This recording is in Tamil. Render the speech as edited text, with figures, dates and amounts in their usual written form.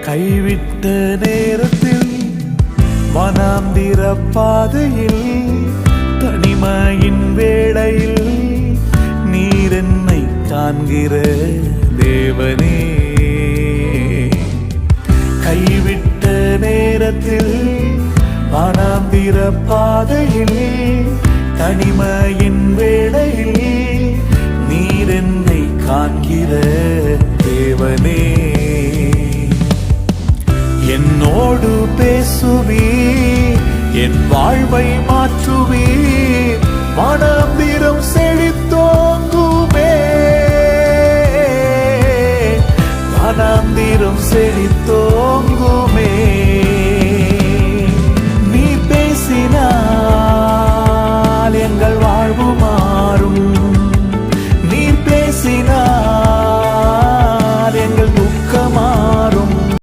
கைவிட்ட நேரத்தில் வனாந்திர பாதையில் தனிமையின் வேளையில் நீர் என்னை காண்கிற தேவனே. கைவிட்ட நேரத்தில் வனாந்திர பாதையில் தனிமையின் வேளையில் நீர் என்னை காண்கிற தேவனே. என்னோடு பேசுவீர், என் வாழ்வை மாற்றுவீர், வனாந்திரம் செழித்தோங்குமே, வனாந்திரம் செழித்தோ